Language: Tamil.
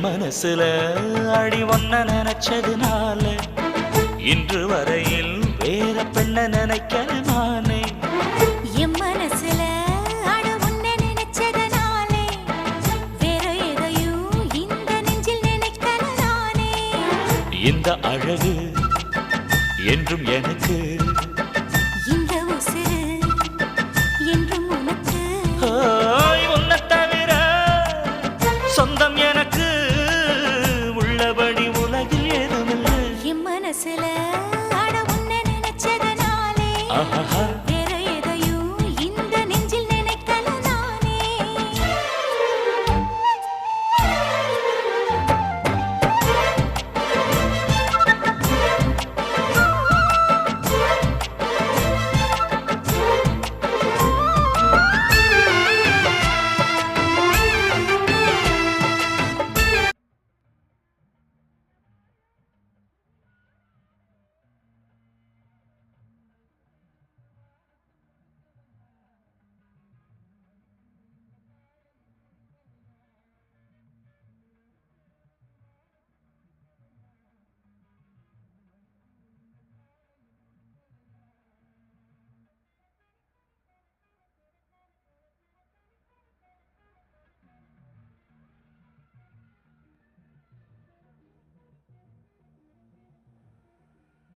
மனசுல அடி ஒன்ன நினைச்சதுனால இன்று வரையில் வேற பெண்ண நினைக்கிற நானே என் மனசுல அட உன்ன நினைச்சதுனாலே வேற எதையும் இந்த நெஞ்சில் நினைக்கிற நானே இந்த அழகு என்றும் எனக்கு இந்த உசுரு என்றும் உனக்கு உன்னை தவிர சொந்தம் எனக்கு உள்ளபடி உலகில் ஏதுமில்லை என் மனசுல